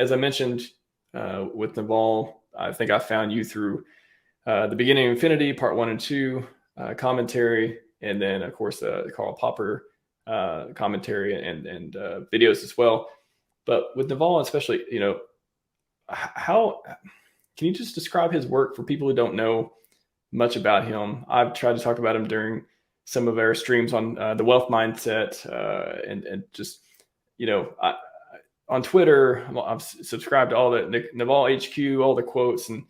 as I mentioned with Naval, I think I found you through The Beginning of Infinity, Part 1 and 2 commentary, and then, of course, the Karl Popper commentary and videos as well. But with Naval especially, how can you just describe his work for people who don't know much about him? I've tried to talk about him during some of our streams on the wealth mindset and just, on Twitter, I've subscribed to all the Naval HQ, all the quotes, and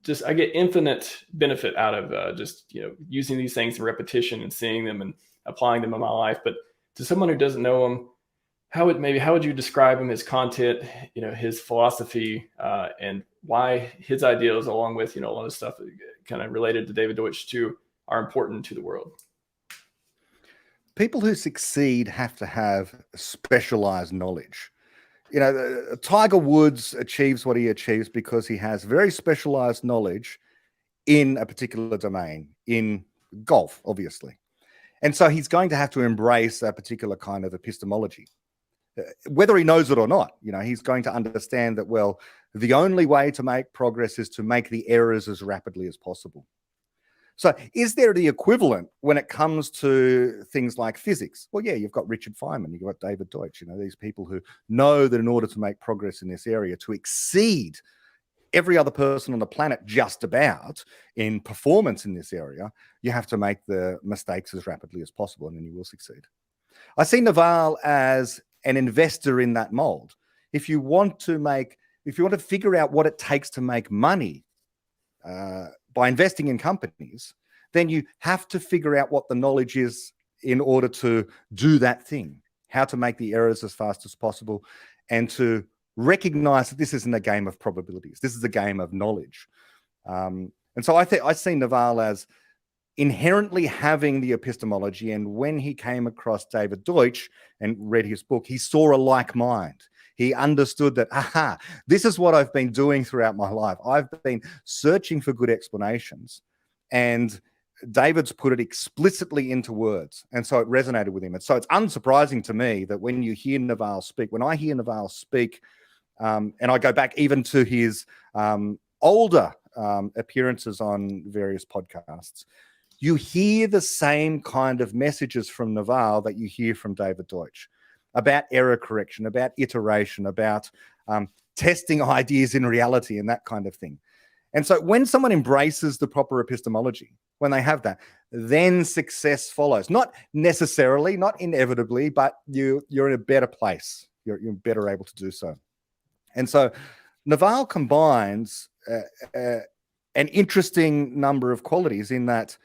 just I get infinite benefit out of just using these things in repetition and seeing them and applying them in my life. But to someone who doesn't know him, how would you describe him, his content, his philosophy, and why his ideals, along with a lot of stuff kind of related to David Deutsch too, are important to the world? People who succeed have to have specialized knowledge. Tiger Woods achieves what he achieves because he has very specialized knowledge in a particular domain, in golf, obviously. And so he's going to have to embrace a particular kind of epistemology, whether he knows it or not. He's going to understand that, well, the only way to make progress is to make the errors as rapidly as possible. So is there the equivalent when it comes to things like physics? Well, yeah, you've got Richard Feynman, you've got David Deutsch, these people who know that in order to make progress in this area, to exceed every other person on the planet just about in performance in this area, you have to make the mistakes as rapidly as possible, and then you will succeed. I see Naval as an investor in that mold. If you want to figure out what it takes to make money, by investing in companies, then you have to figure out what the knowledge is in order to do that thing, how to make the errors as fast as possible, and to recognize that this isn't a game of probabilities. This is a game of knowledge. And so I see Naval as inherently having the epistemology. And when he came across David Deutsch and read his book, he saw a like mind. He understood that, this is what I've been doing throughout my life. I've been searching for good explanations, and David's put it explicitly into words. And so it resonated with him. And so it's unsurprising to me that when I hear Naval speak, and I go back even to his older appearances on various podcasts, you hear the same kind of messages from Naval that you hear from David Deutsch, about error correction, about iteration, about testing ideas in reality and that kind of thing. And so when someone embraces the proper epistemology, when they have that, then success follows. Not necessarily, not inevitably, but you're in a better place. You're better able to do so. And so Naval combines an interesting number of qualities in that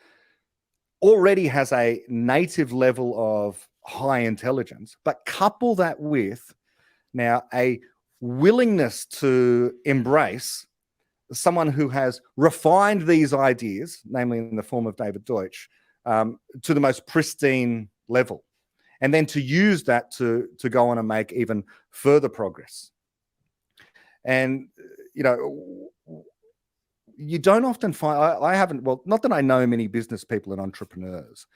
already has a native level of high intelligence, but couple that with now a willingness to embrace someone who has refined these ideas, namely in the form of David Deutsch, to the most pristine level, and then to use that to go on and make even further progress. And, you don't often find, I haven't, well, not that I know many business people and entrepreneurs,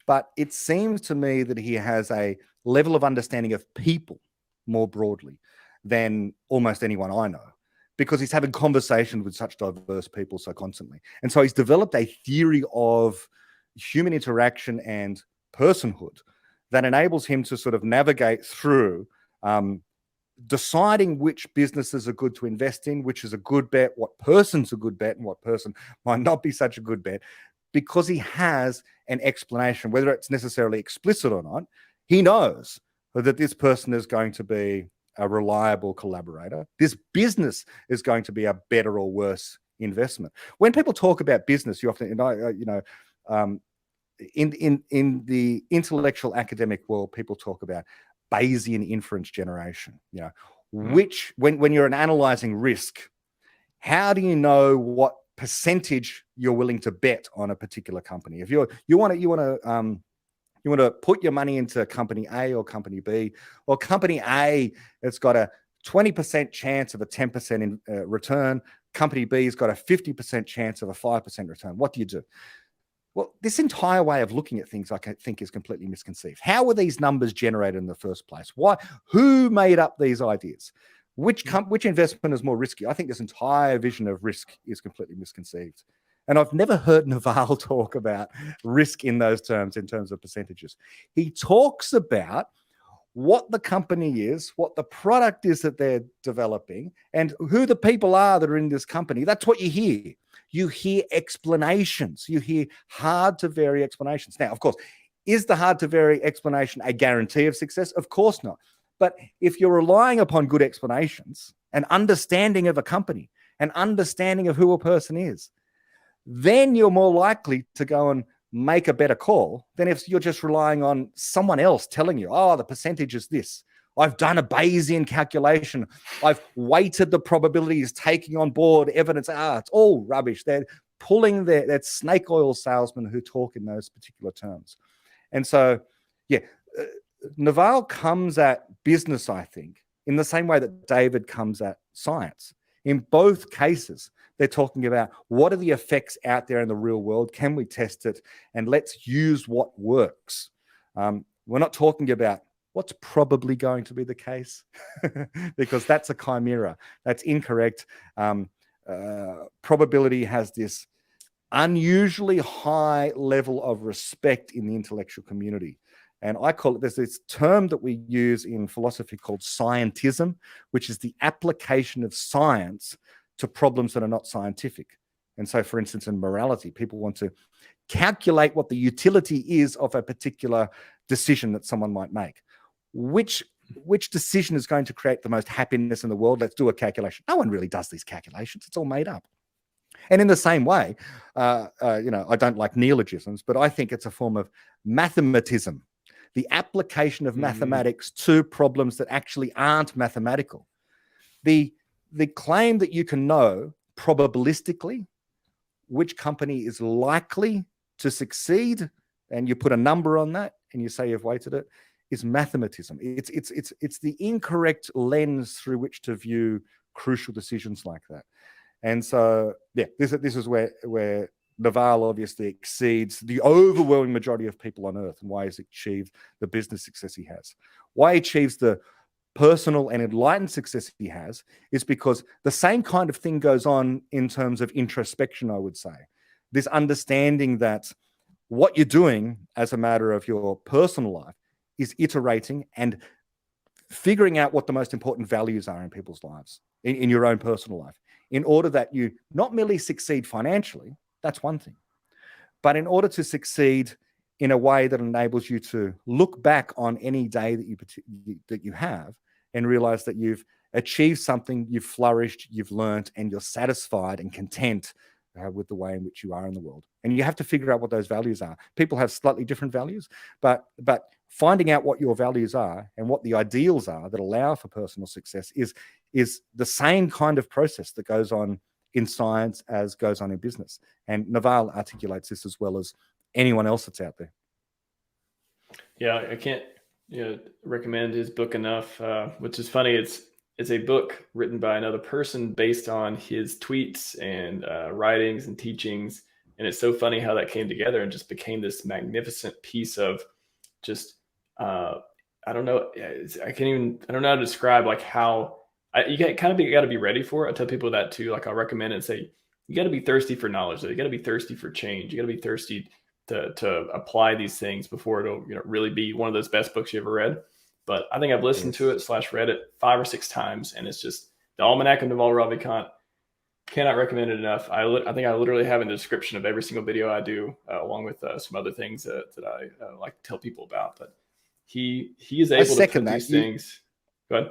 but it seems to me that he has a level of understanding of people more broadly than almost anyone I know, because he's having conversations with such diverse people so constantly. And so he's developed a theory of human interaction and personhood that enables him to sort of navigate through deciding which businesses are good to invest in, which is a good bet, what person's a good bet, and what person might not be such a good bet, because he has an explanation, whether it's necessarily explicit or not. He knows that this person is going to be a reliable collaborator. This business is going to be a better or worse investment. When people talk about business, you often, in the intellectual academic world, people talk about Bayesian inference generation. Which when you're analyzing risk, how do you know what percentage you're willing to bet on a particular company? If you want to put your money into company A or company B, or company A, it's got a 20% chance of a 10% return. Company B has got a 50% chance of a 5% return. What do you do? Well, this entire way of looking at things, I think, is completely misconceived. How were these numbers generated in the first place? Why? Who made up these ideas? Which investment is more risky? I think this entire vision of risk is completely misconceived. And I've never heard Naval talk about risk in those terms, in terms of percentages. He talks about what the company is, what the product is that they're developing, and who the people are that are in this company. That's what you hear. You hear explanations. You hear hard to vary explanations. Now, of course, is the hard to vary explanation a guarantee of success? Of course not. But if you're relying upon good explanations, an understanding of a company, an understanding of who a person is, then you're more likely to go and make a better call than if you're just relying on someone else telling you, oh, the percentage is this. I've done a Bayesian calculation. I've weighted the probabilities, taking on board evidence. It's all rubbish. They're pulling that snake oil salesmen who talk in those particular terms. And so, yeah, Naval comes at business, I think, in the same way that David comes at science. In both cases, they're talking about what are the effects out there in the real world? Can we test it? And let's use what works. We're not talking about what's probably going to be the case, because that's a chimera. That's incorrect. Probability has this unusually high level of respect in the intellectual community. And I call it, there's this term that we use in philosophy called scientism, which is the application of science to problems that are not scientific. And so, for instance, in morality, people want to calculate what the utility is of a particular decision that someone might make. Which decision is going to create the most happiness in the world? Let's do a calculation. No one really does these calculations. It's all made up. And in the same way, I don't like neologisms, but I think it's a form of mathematism. The application of mathematics to problems that actually aren't mathematical. The claim that you can know probabilistically which company is likely to succeed, and you put a number on that and you say you've weighted it, is mathematism. It's the incorrect lens through which to view crucial decisions like that. And so, yeah, this is where Naval obviously exceeds the overwhelming majority of people on Earth, and why he's achieved the business success he has. Why he achieves the personal and enlightened success he has is because the same kind of thing goes on in terms of introspection, I would say. This understanding that what you're doing as a matter of your personal life is iterating and figuring out what the most important values are in people's lives, in your own personal life, in order that you not merely succeed financially. That's one thing. But in order to succeed in a way that enables you to look back on any day that you have and realize that you've achieved something, you've flourished, you've learned, and you're satisfied and content with the way in which you are in the world. And you have to figure out what those values are. People have slightly different values, but finding out what your values are and what the ideals are that allow for personal success is the same kind of process that goes on in science as goes on in business. And Naval articulates this as well as anyone else that's out there. Yeah, I can't recommend his book enough, which is funny. It's a book written by another person based on his tweets and writings and teachings. And it's so funny how that came together and just became this magnificent piece of just, I don't know. I don't know how to describe like how you got to be ready for it. I tell people that too. Like I'll recommend it and say, you got to be thirsty for knowledge. You got to be thirsty for change. You got to be thirsty to apply these things before it'll really be one of those best books you ever read. But I think I've listened to it / read it 5 or 6 times, and it's just the Almanac of Naval Ravikant. Cannot recommend it enough. I think I literally have in the description of every single video I do, along with some other things that I like to tell people about. But he is able to put these things. Go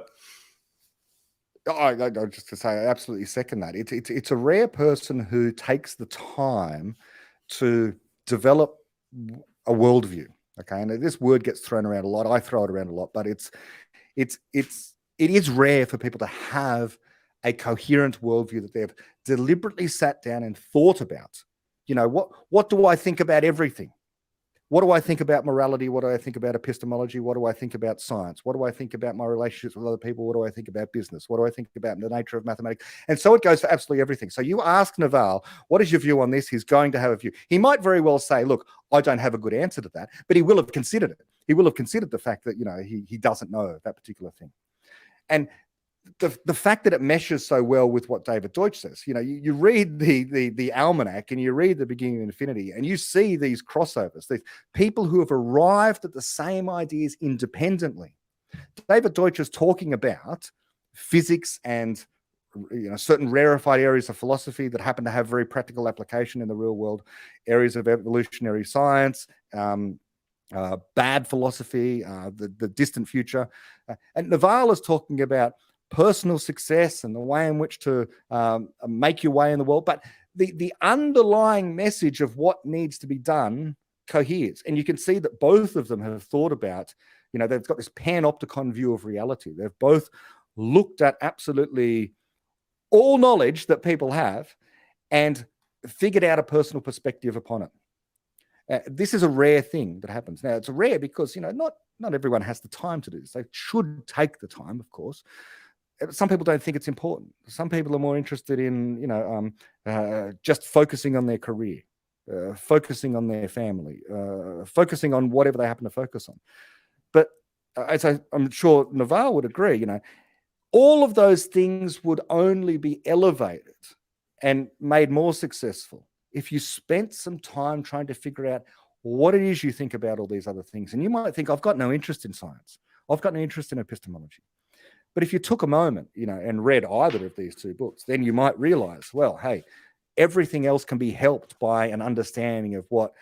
ahead. I just to say, I absolutely second that. It's a rare person who takes the time to develop a worldview. Okay, and this word gets thrown around a lot. I throw it around a lot, but it is rare for people to have a coherent worldview that they've deliberately sat down and thought about. What do I think about everything? What do I think about morality? What do I think about epistemology? What do I think about science? What do I think about my relationships with other people? What do I think about business? What do I think about the nature of mathematics? And so it goes for absolutely everything. So you ask Naval, what is your view on this? He's going to have a view. He might very well say, look, I don't have a good answer to that, but he will have considered it. He will have considered the fact that, he doesn't know that particular thing. And the fact that it meshes so well with what David Deutsch says, you read the almanac and you read the beginning of infinity, and you see these crossovers, these people who have arrived at the same ideas independently. David Deutsch is talking about physics and certain rarefied areas of philosophy that happen to have very practical application in the real world, areas of evolutionary science, bad philosophy, the distant future. And Naval is talking about personal success and the way in which to make your way in the world. But the underlying message of what needs to be done coheres. And you can see that both of them have thought about, they've got this panopticon view of reality. They've both looked at absolutely all knowledge that people have and figured out a personal perspective upon it. This is a rare thing that happens. Now, it's rare because, not everyone has the time to do this. They should take the time, of course. Some people don't think it's important. Some people are more interested in, just focusing on their career, focusing on their family, focusing on whatever they happen to focus on. But as I'm sure Naval would agree, all of those things would only be elevated and made more successful if you spent some time trying to figure out what it is you think about all these other things. And you might think, I've got no interest in science. I've got no interest in epistemology. But if you took a moment, and read either of these two books, then you might realize, well, hey, everything else can be helped by an understanding of what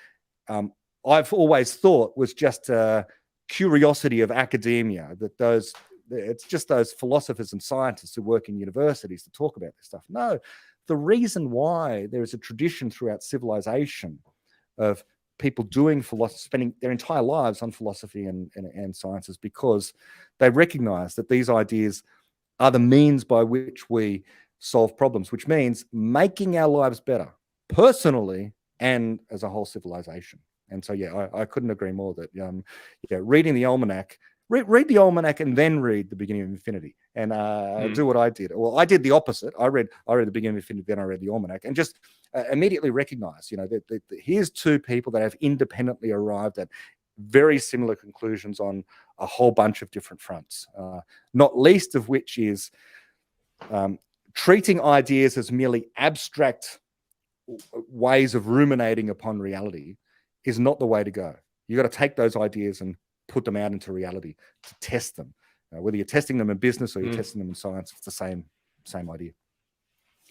I've always thought was just a curiosity of academia, that it's just those philosophers and scientists who work in universities to talk about this stuff. No, the reason why there is a tradition throughout civilization of people doing philosophy, spending their entire lives on philosophy and science, is because they recognize that these ideas are the means by which we solve problems, which means making our lives better personally and as a whole civilization. And so, I couldn't agree more that, reading the almanac, read the almanac and then read the beginning of infinity, and do what I did. Well, I did the opposite. I read the beginning of infinity, then I read the almanac, and just immediately recognize, that here's two people that have independently arrived at very similar conclusions on a whole bunch of different fronts, not least of which is treating ideas as merely abstract ways of ruminating upon reality is not the way to go. You've got to take those ideas and put them out into reality to test them. Whether you're testing them in business or you're testing them in science, it's the same idea.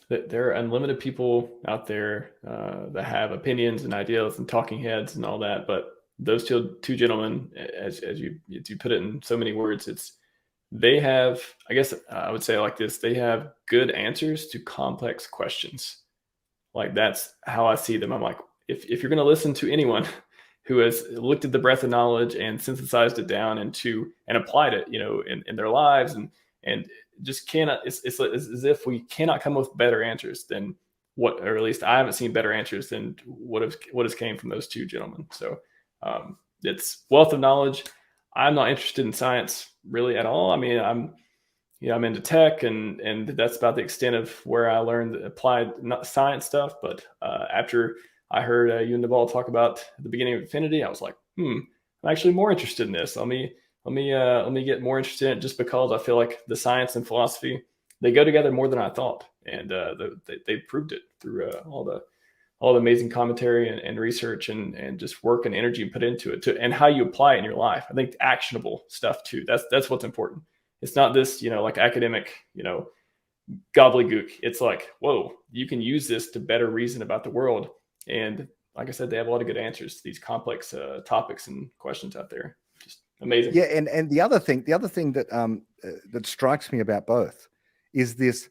There are unlimited people out there that have opinions and ideas and talking heads and all that, but those two gentlemen, as you put it in so many words, they have, I guess I would say it like this, they have good answers to complex questions. Like, that's how I see them. I'm like, if you're going to listen to anyone who has looked at the breadth of knowledge and synthesized it down and applied it, in their lives, and just cannot, it's as if we cannot come up with better answers than what, or at least I haven't seen better answers than what has came from those two gentlemen. So it's wealth of knowledge. I'm not interested in science really at all. I mean, I'm into tech, and that's about the extent of where I learned applied science stuff. But after I heard you and Naval talk about the beginning of infinity, I was like, I'm actually more interested in this. Let me get more interested in it, just because I feel like the science and philosophy, they go together more than I thought, and they proved it through all the amazing commentary and research and just work and energy put into it, and how you apply it in your life. I think actionable stuff too. That's what's important. It's not this, like academic, gobbledygook. It's like, whoa, you can use this to better reason about the world. And like I said, they have a lot of good answers to these complex topics and questions out there. Just amazing. Yeah, and the other thing that that strikes me about both is this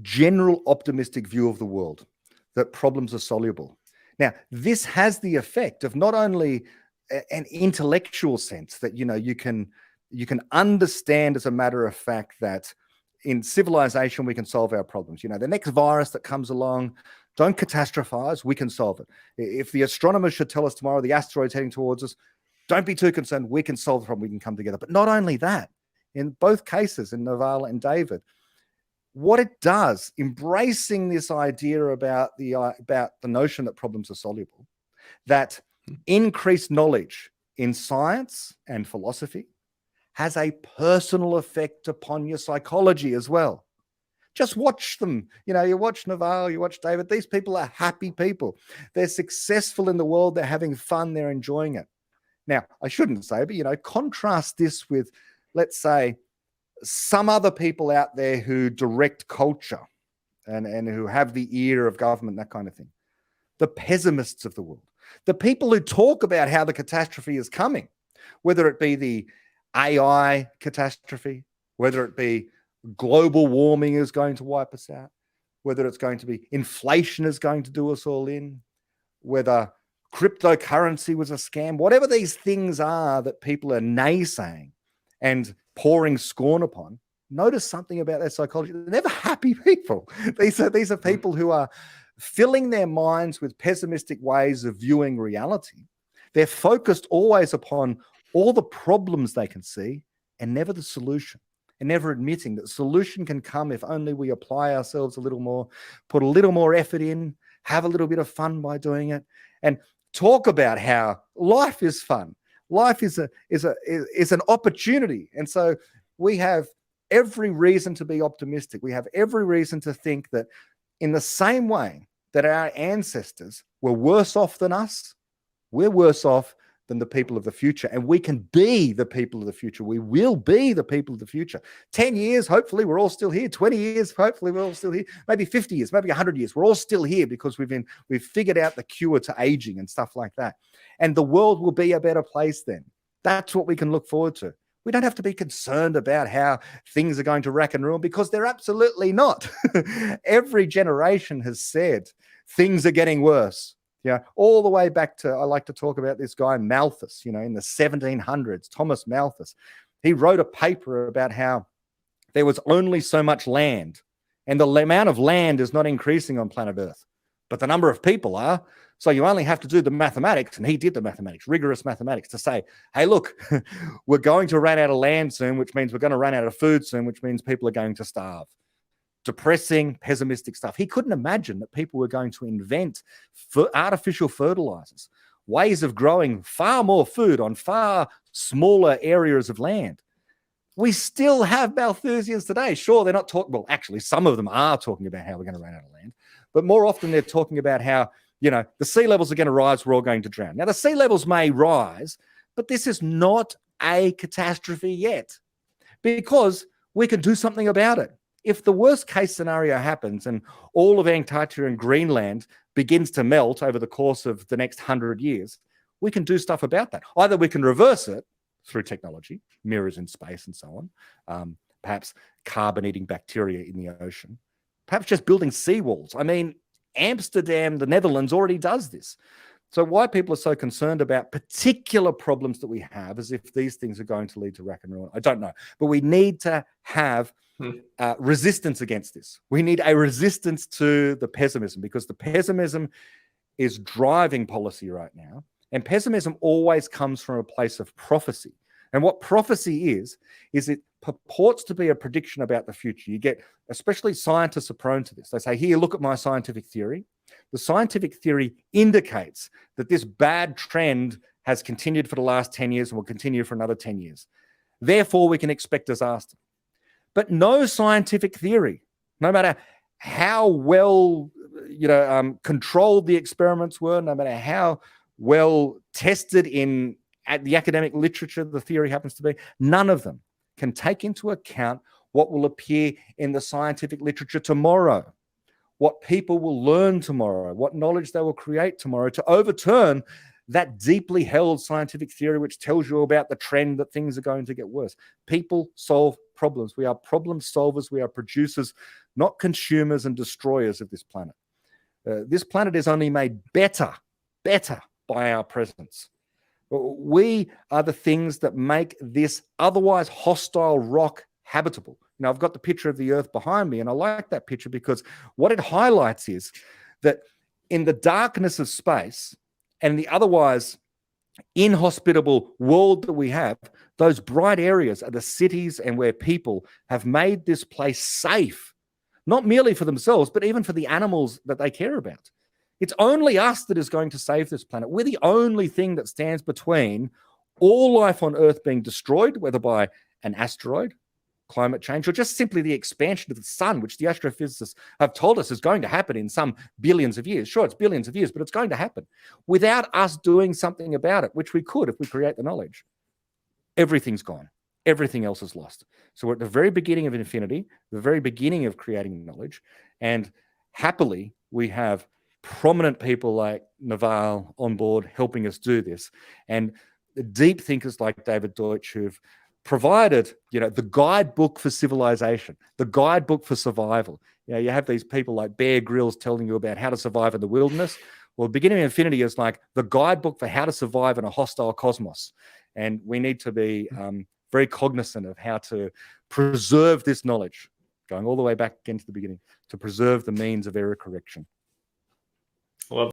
general optimistic view of the world, that problems are soluble. Now, this has the effect of not only an intellectual sense that you can understand as a matter of fact that in civilization we can solve our problems. The next virus that comes along, don't catastrophize, we can solve it. If the astronomers should tell us tomorrow the asteroid's heading towards us, don't be too concerned, we can solve the problem, we can come together. But not only that, in both cases, in Naval and David, what it does, embracing this idea about the notion that problems are soluble, that increased knowledge in science and philosophy has a personal effect upon your psychology as well. Just watch them. You watch Naval, you watch David. These people are happy people. They're successful in the world. They're having fun. They're enjoying it. Now, I shouldn't say, but, contrast this with, let's say, some other people out there who direct culture and who have the ear of government, that kind of thing. The pessimists of the world. The people who talk about how the catastrophe is coming, whether it be the AI catastrophe, whether it be global warming is going to wipe us out, whether it's going to be inflation is going to do us all in, whether cryptocurrency was a scam, whatever these things are that people are naysaying and pouring scorn upon, notice something about their psychology. They're never happy people. These are people who are filling their minds with pessimistic ways of viewing reality. They're focused always upon all the problems they can see and never the solution, and never admitting that the solution can come if only we apply ourselves a little more, put a little more effort in, have a little bit of fun by doing it, and talk about how life is fun. Life is an opportunity. And so we have every reason to be optimistic. We have every reason to think that in the same way that our ancestors were worse off than us, we're worse off than the people of the future. And we can be the people of the future. We will be the people of the future. 10 years, hopefully we're all still here. 20 years, hopefully we're all still here. Maybe 50 years, maybe 100 years. We're all still here because we've figured out the cure to aging and stuff like that. And the world will be a better place then. That's what we can look forward to. We don't have to be concerned about how things are going to rack and ruin, because they're absolutely not. Every generation has said things are getting worse. All the way back to, I like to talk about this guy Malthus, in the 1700s, Thomas Malthus. He wrote a paper about how there was only so much land, and the amount of land is not increasing on planet Earth, but the number of people are. So you only have to do the mathematics, and he did the mathematics, rigorous mathematics, to say, hey, look, we're going to run out of land soon, which means we're going to run out of food soon, which means people are going to starve. Depressing, pessimistic stuff. He couldn't imagine that people were going to invent artificial fertilizers, ways of growing far more food on far smaller areas of land. We still have Malthusians today. Sure, they're not talking, well, actually, some of them are talking about how we're going to run out of land, but more often they're talking about how, the sea levels are going to rise, we're all going to drown. Now, the sea levels may rise, but this is not a catastrophe yet, because we can do something about it. If the worst case scenario happens and all of Antarctica and Greenland begins to melt over the course of the next 100 years, we can do stuff about that. Either we can reverse it through technology, mirrors in space and so on, perhaps carbon-eating bacteria in the ocean, perhaps just building seawalls. I mean, Amsterdam, the Netherlands, already does this. So why people are so concerned about particular problems that we have, as if these things are going to lead to rack and ruin, I don't know. But we need to have resistance against this. We need a resistance to the pessimism, because the pessimism is driving policy right now. And pessimism always comes from a place of prophecy. And what prophecy is it purports to be a prediction about the future. You get, especially scientists are prone to this. They say, here, look at my scientific theory. The scientific theory indicates that this bad trend has continued for the last 10 years and will continue for another 10 years. Therefore, we can expect disaster. But no scientific theory, no matter how well controlled the experiments were, no matter how well tested in the academic literature the theory happens to be, none of them can take into account what will appear in the scientific literature tomorrow, what people will learn tomorrow, what knowledge they will create tomorrow to overturn that deeply held scientific theory which tells you about the trend that things are going to get worse. People solve problems. We are problem solvers. We are producers, not consumers and destroyers of this planet. This planet is only made better by our presence. We are the things that make this otherwise hostile rock habitable. Now, I've got the picture of the Earth behind me, and I like that picture because what it highlights is that in the darkness of space and the otherwise inhospitable world that we have, those bright areas are the cities and where people have made this place safe, not merely for themselves, but even for the animals that they care about. It's only us that is going to save this planet. We're the only thing that stands between all life on Earth being destroyed, whether by an asteroid, climate change, or just simply the expansion of the sun, which the astrophysicists have told us is going to happen in some billions of years. Sure, it's billions of years, but it's going to happen. Without us doing something about it, which we could if we create the knowledge, everything's gone. Everything else is lost. So we're at the very beginning of infinity, the very beginning of creating knowledge, and happily we have prominent people like Naval on board helping us do this, and deep thinkers like David Deutsch who've provided, the guidebook for civilization, the guidebook for survival. You have these people like Bear Grylls telling you about how to survive in the wilderness. Well, the beginning of infinity is like the guidebook for how to survive in a hostile cosmos. And we need to be very cognizant of how to preserve this knowledge, going all the way back again to the beginning, to preserve the means of error correction. Well,